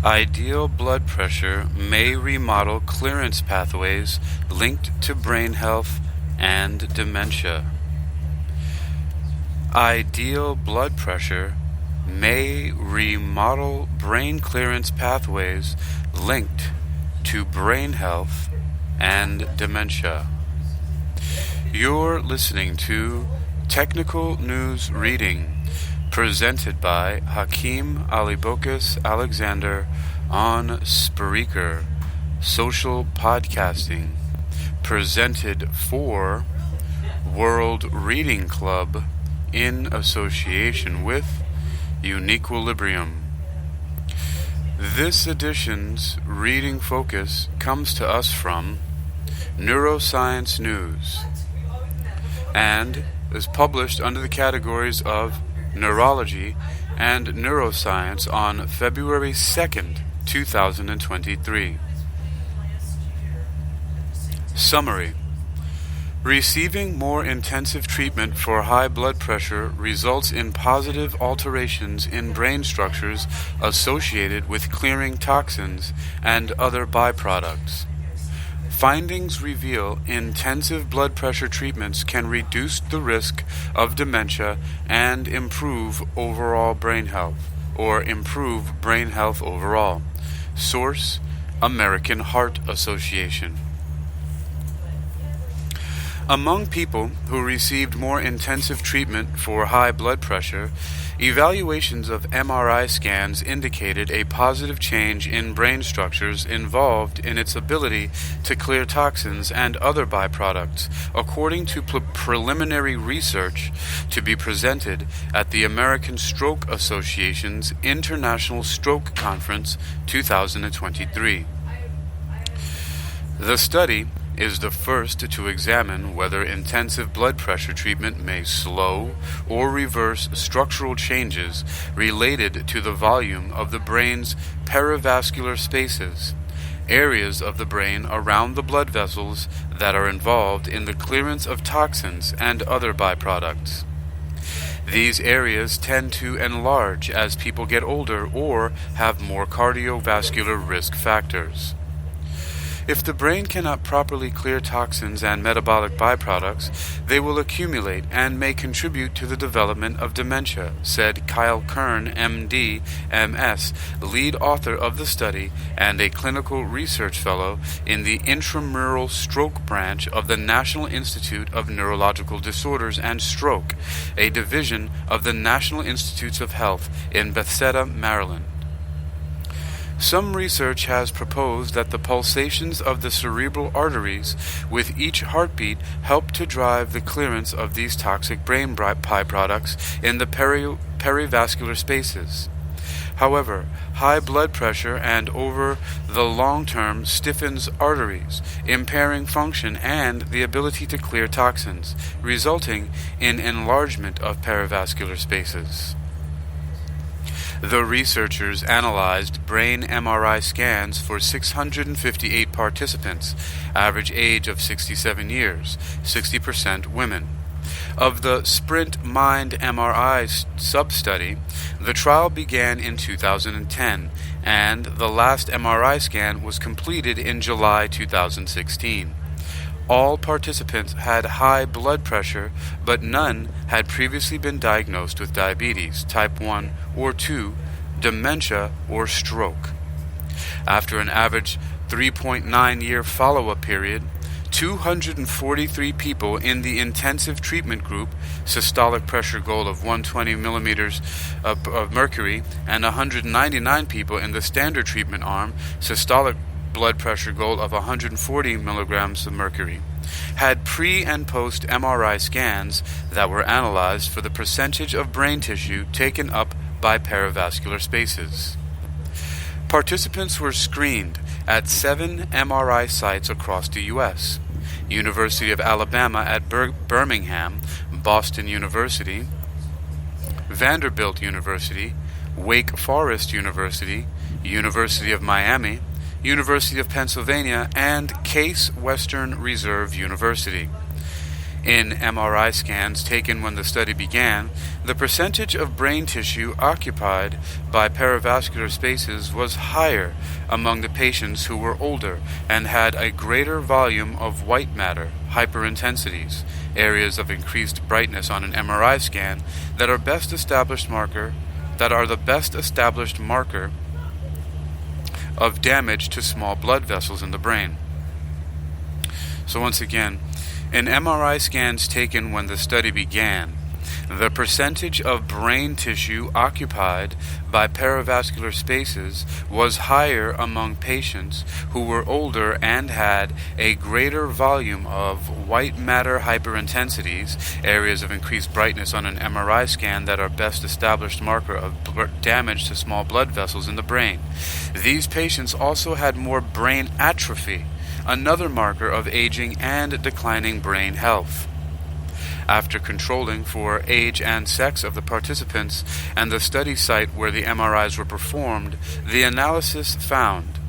Ideal blood pressure may remodel clearance pathways linked to brain health and dementia. Ideal blood pressure may remodel brain clearance pathways linked to brain health and dementia. You're listening to Technical News Reading, presented by Hakeem Alibokis Alexander on Spreaker, social podcasting, presented for World Reading Club in association with UniquilibriuM. This edition's reading focus comes to us from Neuroscience News and is published under the categories of Neurology and Neuroscience on February 2nd, 2023. Summary. Receiving more intensive treatment for high blood pressure results in positive alterations in brain structures associated with clearing toxins and other byproducts. Findings reveal intensive blood pressure treatments can reduce the risk of dementia and improve overall brain health, or improve brain health overall. Source: American Heart Association. Among people who received more intensive treatment for high blood pressure, evaluations of MRI scans indicated a positive change in brain structures involved in its ability to clear toxins and other byproducts, according to preliminary research to be presented at the American Stroke Association's International Stroke Conference 2023. The study is the first to examine whether intensive blood pressure treatment may slow or reverse structural changes related to the volume of the brain's perivascular spaces, areas of the brain around the blood vessels that are involved in the clearance of toxins and other byproducts. These areas tend to enlarge as people get older or have more cardiovascular risk factors. If the brain cannot properly clear toxins and metabolic byproducts, they will accumulate and may contribute to the development of dementia, said Kyle Kern, MD, MS, lead author of the study and a clinical research fellow in the intramural stroke branch of the National Institute of Neurological Disorders and Stroke, a division of the National Institutes of Health in Bethesda, Maryland. Some research has proposed that the pulsations of the cerebral arteries with each heartbeat help to drive the clearance of these toxic brain byproducts in the perivascular spaces. However, high blood pressure and over the long term stiffens arteries, impairing function and the ability to clear toxins, resulting in enlargement of perivascular spaces. The researchers analyzed brain MRI scans for 658 participants, average age of 67 years, 60% women. Of the Sprint Mind MRI sub-study, the trial began in 2010, and the last MRI scan was completed in July 2016. All participants had high blood pressure, but none had previously been diagnosed with diabetes, type 1 or 2, dementia, or stroke. After an average 3.9-year follow-up period, 243 people in the intensive treatment group, systolic pressure goal of 120 millimeters of mercury, and 199 people in the standard treatment arm, systolic blood pressure goal of 140 milligrams of mercury, had pre- and post-MRI scans that were analyzed for the percentage of brain tissue taken up by perivascular spaces. Participants were screened at 7 MRI sites across the U.S. University of Alabama at Birmingham, Boston University, Vanderbilt University, Wake Forest University, University of Miami, University of Pennsylvania, and Case Western Reserve University. In MRI scans taken when the study began, the percentage of brain tissue occupied by perivascular spaces was higher among the patients who were older and had a greater volume of white matter, hyperintensities, areas of increased brightness on an MRI scan that are the best established marker of damage to small blood vessels in the brain. So once again, in MRI scans taken when the study began, the percentage of brain tissue occupied by perivascular spaces was higher among patients who were older and had a greater volume of white matter hyperintensities, areas of increased brightness on an MRI scan that are best established marker of damage to small blood vessels in the brain. These patients also had more brain atrophy, another marker of aging and declining brain health. After controlling for age and sex of the participants and the study site where the MRIs were performed, the analysis found: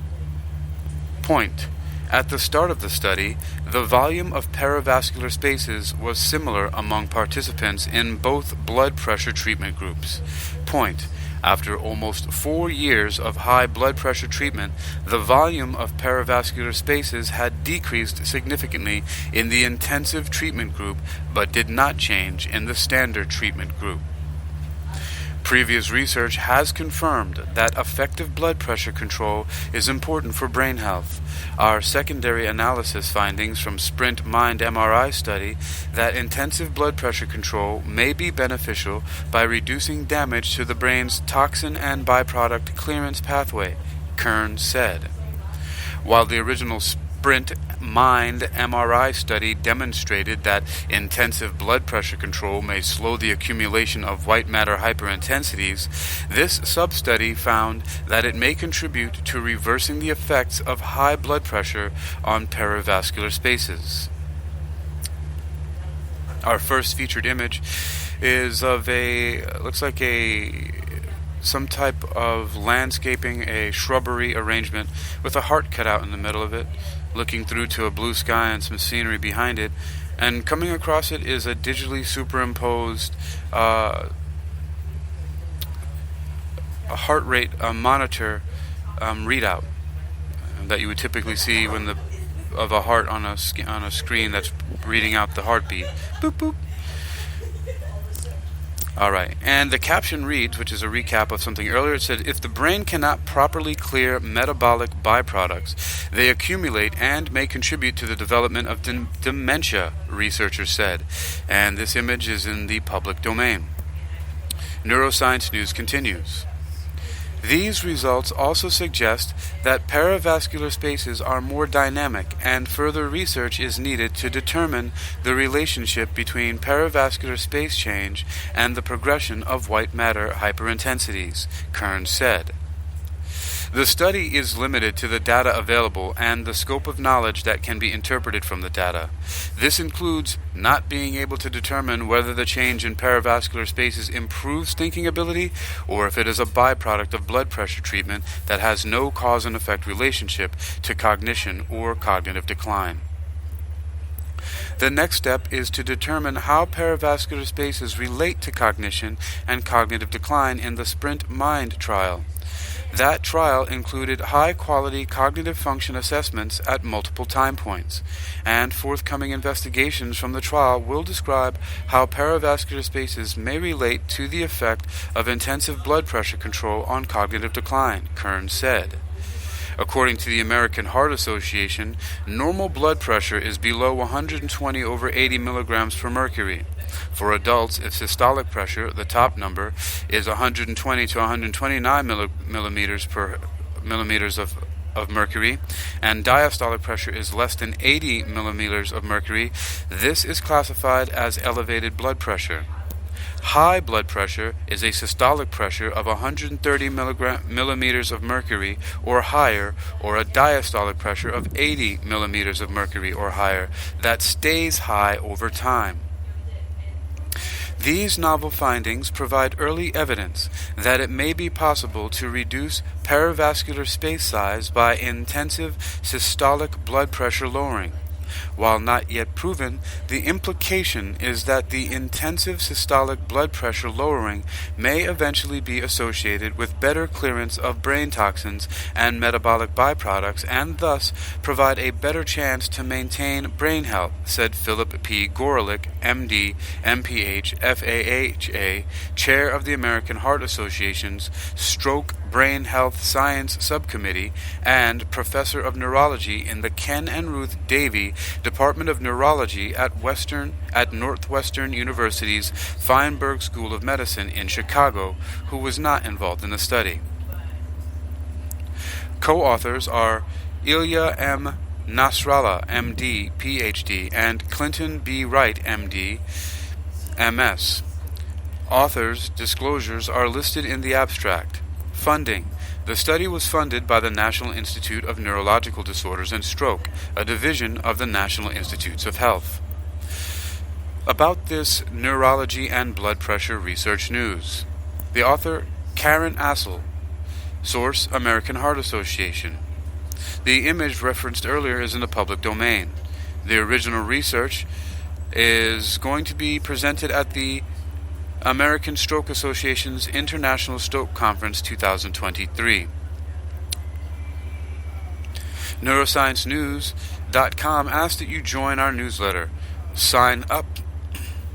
Point. At the start of the study, the volume of perivascular spaces was similar among participants in both blood pressure treatment groups. Point. After almost 4 years of high blood pressure treatment, the volume of perivascular spaces had decreased significantly in the intensive treatment group, but did not change in the standard treatment group. Previous research has confirmed that effective blood pressure control is important for brain health. Our secondary analysis findings from Sprint Mind MRI study that intensive blood pressure control may be beneficial by reducing damage to the brain's toxin and byproduct clearance pathway, Kern said. While the original Sprint Mind MRI study demonstrated that intensive blood pressure control may slow the accumulation of white matter hyperintensities, this sub-study found that it may contribute to reversing the effects of high blood pressure on perivascular spaces. Our first featured image is of some type of landscaping, a shrubbery arrangement with a heart cut out in the middle of it, looking through to a blue sky and some scenery behind it, and coming across it is a digitally superimposed a heart rate monitor readout that you would typically see of a heart on a screen that's reading out the heartbeat. Boop boop. Alright, and the caption reads, which is a recap of something earlier. It said, if the brain cannot properly clear metabolic byproducts, they accumulate and may contribute to the development of dementia, researchers said. And this image is in the public domain. Neuroscience News continues. These results also suggest that perivascular spaces are more dynamic, and further research is needed to determine the relationship between perivascular space change and the progression of white matter hyperintensities, Kern said. The study is limited to the data available and the scope of knowledge that can be interpreted from the data. This includes not being able to determine whether the change in perivascular spaces improves thinking ability or if it is a byproduct of blood pressure treatment that has no cause and effect relationship to cognition or cognitive decline. The next step is to determine how perivascular spaces relate to cognition and cognitive decline in the Sprint Mind trial. That trial included high-quality cognitive function assessments at multiple time points, and forthcoming investigations from the trial will describe how perivascular spaces may relate to the effect of intensive blood pressure control on cognitive decline, Kern said. According to the American Heart Association, normal blood pressure is below 120 over 80 milligrams per mercury. For adults, if systolic pressure, the top number, is 120 to 129 millimeters of mercury, and diastolic pressure is less than 80 millimeters of mercury, this is classified as elevated blood pressure. High blood pressure is a systolic pressure of 130 millimeters of mercury or higher, or a diastolic pressure of 80 millimeters of mercury or higher that stays high over time. These novel findings provide early evidence that it may be possible to reduce perivascular space size by intensive systolic blood pressure lowering. While not yet proven, the implication is that the intensive systolic blood pressure lowering may eventually be associated with better clearance of brain toxins and metabolic byproducts and thus provide a better chance to maintain brain health, said Philip P. Gorelick, MD, MPH, FAHA, Chair of the American Heart Association's Stroke Brain Health Science Subcommittee and Professor of Neurology in the Ken and Ruth Davey Department of Neurology at Northwestern University's Feinberg School of Medicine in Chicago, who was not involved in the study. Co-authors are Ilya M. Nasrallah, MD, PhD, and Clinton B. Wright, MD, MS. Authors' disclosures are listed in the abstract. Funding. The study was funded by the National Institute of Neurological Disorders and Stroke, a division of the National Institutes of Health. About this neurology and blood pressure research news. The author, Karen Assel. Source, American Heart Association. The image referenced earlier is in the public domain. The original research is going to be presented at the American Stroke Association's International Stroke Conference 2023. NeuroscienceNews.com asks that you join our newsletter. Sign up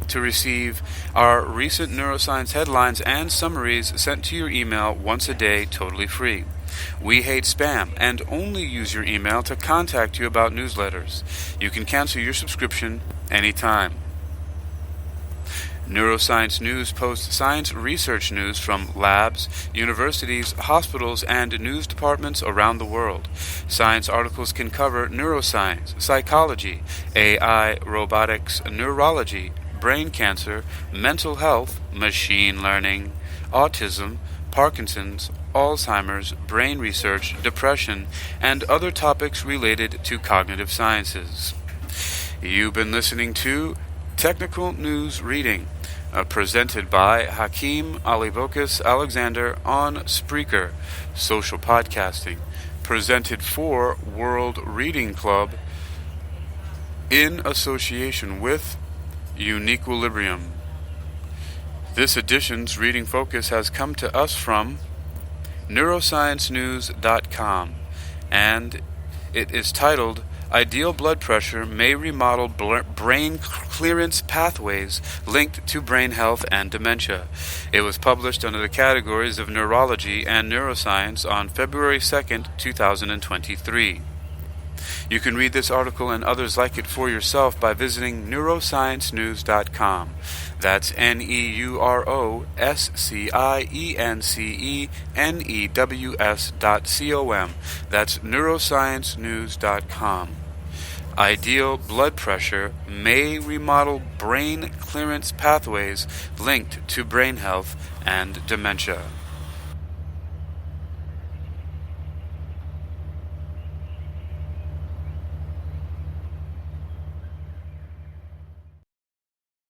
to receive our recent neuroscience headlines and summaries sent to your email once a day, totally free. We hate spam and only use your email to contact you about newsletters. You can cancel your subscription anytime. Neuroscience News posts science research news from labs, universities, hospitals, and news departments around the world. Science articles can cover neuroscience, psychology, AI, robotics, neurology, brain cancer, mental health, machine learning, autism, Parkinson's, Alzheimer's, brain research, depression, and other topics related to cognitive sciences. You've been listening to Technical News Reading, presented by Hakeem Alibokas Alexander on Spreaker, social podcasting, presented for World Reading Club in association with UniquilibriuM. This edition's reading focus has come to us from neurosciencenews.com, and it is titled Ideal Blood Pressure May Remodel Brain Clearance Pathways Linked to Brain Health and Dementia. It was published under the categories of Neurology and Neuroscience on February 2nd, 2023. You can read this article and others like it for yourself by visiting neurosciencenews.com. That's neurosciencenews.com. That's neurosciencenews.com. Ideal blood pressure may remodel brain clearance pathways linked to brain health and dementia.